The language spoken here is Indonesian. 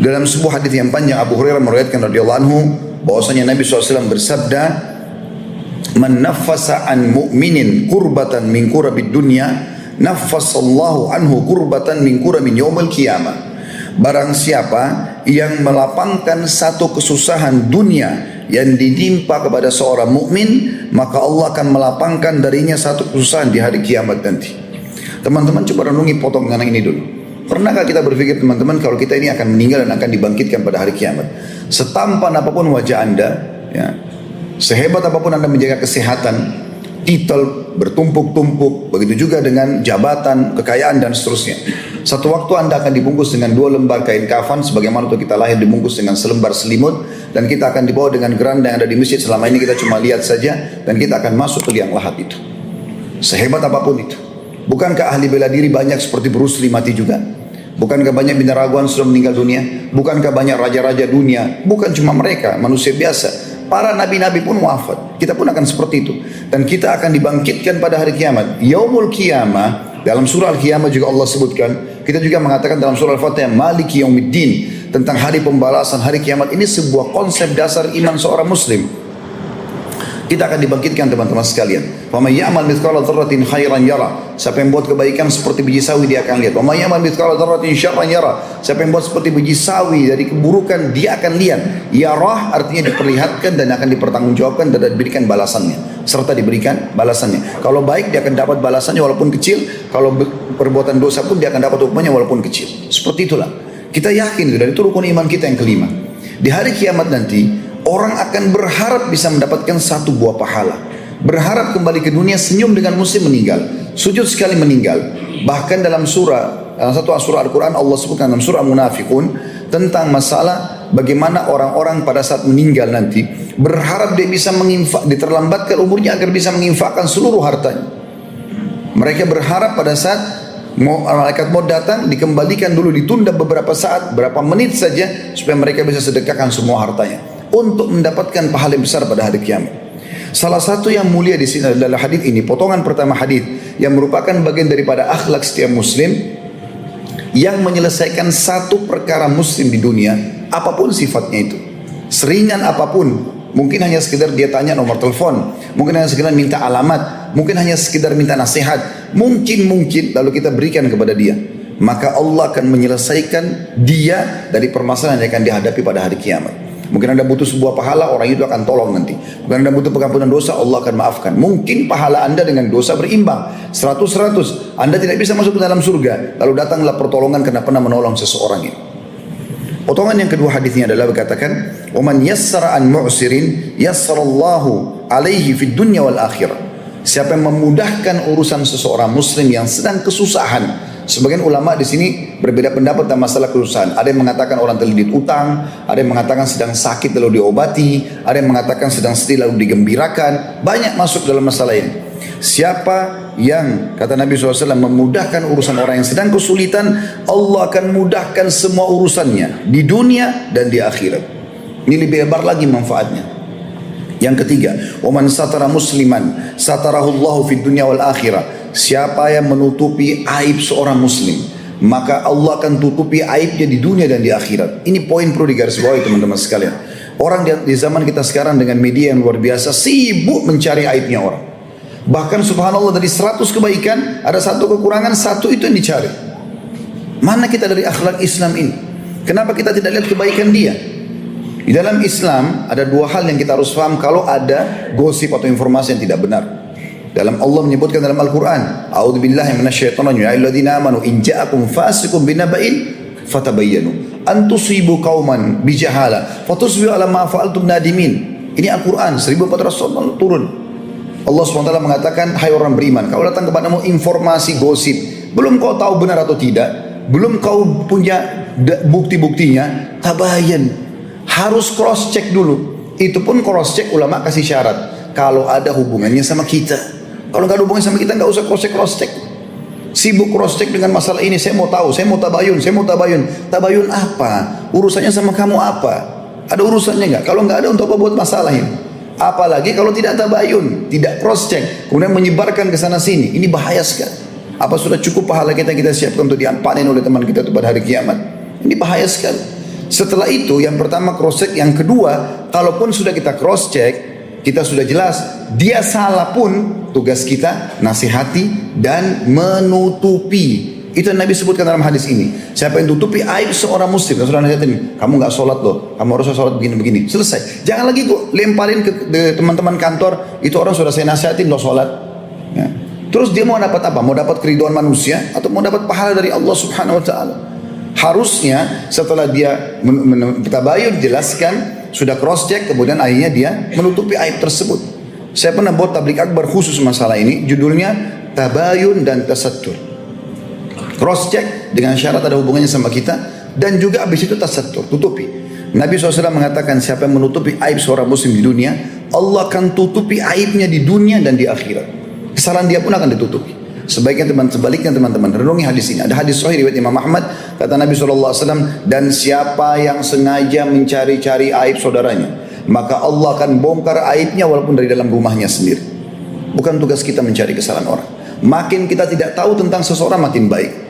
Dalam sebuah hadis yang panjang Abu Hurairah meriwayatkan radhiyallahu anhu bahwasanya Nabi SAW bersabda, "Man naffasa an mu'minin kurbatan min kurabid dunya, naffasallahu anhu kurbatan min kuramin yaumil qiyamah." Barang siapa yang melapangkan satu kesusahan dunia yang ditimpa kepada seorang mukmin, maka Allah akan melapangkan darinya satu kesusahan di hari kiamat nanti. Teman-teman coba renungi potongan ini dulu. Pernahkah kita berpikir teman-teman kalau kita ini akan meninggal dan akan dibangkitkan pada hari kiamat? Setampan apapun wajah Anda, ya, sehebat apapun Anda menjaga kesehatan, titel bertumpuk-tumpuk, begitu juga dengan jabatan, kekayaan dan seterusnya. Satu waktu Anda akan dibungkus dengan 2 lembar kain kafan, sebagaimana waktu kita lahir dibungkus dengan selembar selimut, dan kita akan dibawa dengan geranda yang ada di masjid. Selama ini kita cuma lihat saja, dan kita akan masuk ke liang lahat itu. Sehebat apapun itu. Bukankah ahli bela diri banyak seperti Bruce Lee mati juga? Bukankah banyak binaragaan sudah meninggal dunia? Bukankah banyak raja-raja dunia? Bukan cuma mereka, manusia biasa. Para nabi-nabi pun wafat. Kita pun akan seperti itu. Dan kita akan dibangkitkan pada hari kiamat. Yaumul Qiyamah, dalam surah Al-Qiyamah juga Allah sebutkan. Kita juga mengatakan dalam surah Al-Fatihah, Maliki Yaumiddin, tentang hari pembalasan, hari kiamat. Ini sebuah konsep dasar iman seorang muslim. Kita akan dibangkitkan teman-teman sekalian. Wa may ya'mal mithqala dzarratin khairan yara. Siapa yang buat kebaikan seperti biji sawi dia akan lihat. Wa may ya'mal mithqala dzarratin syarran yara. Siapa yang buat seperti biji sawi dari keburukan dia akan lihat. Yarah artinya diperlihatkan dan akan dipertanggungjawabkan dan diberikan balasannya. Serta diberikan balasannya. Kalau baik dia akan dapat balasannya walaupun kecil. Kalau perbuatan dosa pun dia akan dapat hukumannya walaupun kecil. Seperti itulah. Kita yakin itu, dan itu rukun iman kita yang kelima. Di hari kiamat nanti, orang akan berharap bisa mendapatkan satu buah pahala. Berharap kembali ke dunia, senyum dengan muslim meninggal. Sujud sekali meninggal. Bahkan dalam satu surah Al-Quran Allah sebutkan dalam surah Munafikun tentang masalah bagaimana orang-orang pada saat meninggal nanti berharap dia bisa menginfak, diterlambatkan umurnya agar bisa menginfakkan seluruh hartanya. Mereka berharap pada saat malaikat maut datang dikembalikan dulu, ditunda beberapa saat, berapa menit saja supaya mereka bisa sedekahkan semua hartanya untuk mendapatkan pahala yang besar pada hari kiamat. Salah satu yang mulia di sini adalah hadis ini, potongan pertama hadis yang merupakan bagian daripada akhlak setiap muslim yang menyelesaikan satu perkara muslim di dunia, apapun sifatnya itu, seringan apapun, mungkin hanya sekedar dia tanya nomor telepon, mungkin hanya sekedar minta alamat, mungkin hanya sekedar minta nasihat, mungkin lalu kita berikan kepada dia, maka Allah akan menyelesaikan dia dari permasalahan yang akan dihadapi pada hari kiamat. Mungkin Anda butuh sebuah pahala, orang itu akan tolong nanti. Mungkin Anda butuh pengampunan dosa, Allah akan maafkan. Mungkin pahala Anda dengan dosa berimbang 100-100. Anda tidak bisa masuk ke dalam surga, lalu datanglah pertolongan karena pernah menolong seseorang ini. Potongan yang kedua hadisnya adalah berkatakan, "Wa man yassara an mu'sirin yassarallahu alaihi fid dunya wal akhirah." Siapa yang memudahkan urusan seseorang muslim yang sedang kesusahan. Sebagian ulama di sini berbeda pendapat tentang masalah kesusahan. Ada yang mengatakan orang terlilit utang, ada yang mengatakan sedang sakit lalu diobati, ada yang mengatakan sedang sedih lalu digembirakan. Banyak masuk dalam masalah ini. Siapa yang, kata Nabi SAW, memudahkan urusan orang yang sedang kesulitan, Allah akan mudahkan semua urusannya di dunia dan di akhirat. Ini lebih lebar lagi manfaatnya. Yang ketiga, wa man satara musliman satarahullahu fid dunya wal akhirah. Siapa yang menutupi aib seorang muslim, maka Allah akan tutupi aibnya di dunia dan di akhirat. Ini poin perlu digarisbawahi teman-teman sekalian. Orang di zaman kita sekarang dengan media yang luar biasa sibuk mencari aibnya orang. Bahkan subhanallah dari 100 kebaikan ada satu kekurangan, satu itu yang dicari. Mana kita dari akhlak Islam ini? Kenapa kita tidak lihat kebaikan dia? Di dalam Islam ada 2 hal yang kita harus paham kalau ada gosip atau informasi yang tidak benar. Dalam Allah menyebutkan dalam Al-Quran, A'udzubillahi minasyaitonir rajim, ya ayyuhalladzina amanu in ja'akum fasiqun binaba'in fatabayyanu an tusibu qauman bijahala fatusbihu ala ma fa'altum nadimin. Ini Al-Quran 1400 tahun turun. Allah SWT mengatakan, hai orang beriman, kalau datang kepadamu informasi gosip, belum kau tahu benar atau tidak, belum kau punya bukti-buktinya, tabayyan, harus cross check dulu. Itu pun cross check ulama kasih syarat, kalau ada hubungannya sama kita. Kalau nggak ada hubungan sama kita, nggak usah cross check. Sibuk cross check dengan masalah ini. Saya mau tahu, saya mau tabayun. Tabayun apa? Urusannya sama kamu apa? Ada urusannya nggak? Kalau nggak ada, untuk apa buat masalah ini? Apalagi kalau tidak tabayun, tidak cross check, kemudian menyebarkan ke sana sini. Ini bahaya sekali. Apa sudah cukup pahala kita siapkan untuk dipanen oleh teman kita pada hari kiamat? Ini bahaya sekali. Setelah itu yang pertama cross check, yang kedua kalaupun sudah kita cross check, kita sudah jelas dia salah pun, tugas kita nasihati dan menutupi. Itu yang Nabi sebutkan dalam hadis ini. Siapa yang tutupi aib seorang muslim, Rasulullah nasihatin, kamu nggak sholat loh, kamu harus sholat begini-begini. Selesai. Jangan lagi kok lemparin ke teman-teman kantor, itu orang sudah saya nasihatin loh sholat. Ya. Terus dia mau dapat apa? Mau dapat keridhaan manusia atau mau dapat pahala dari Allah Subhanahu Wa Taala? Harusnya setelah dia tabayun jelaskan, sudah cross check, kemudian akhirnya dia menutupi aib tersebut. Saya pernah buat tablik akbar khusus masalah ini, judulnya tabayun dan tasattur. Cross check dengan syarat ada hubungannya sama kita, dan juga habis itu tasattur, tutupi. Nabi SAW mengatakan siapa yang menutupi aib seorang muslim di dunia, Allah akan tutupi aibnya di dunia dan di akhirat. Kesalahan dia pun akan ditutupi. Sebaliknya teman-teman, renungi hadis ini. Ada hadis sahih riwayat Imam Ahmad, kata Nabi SAW, dan siapa yang sengaja mencari-cari aib saudaranya, maka Allah akan bongkar aibnya walaupun dari dalam rumahnya sendiri. Bukan tugas kita mencari kesalahan orang. Makin kita tidak tahu tentang seseorang makin baik.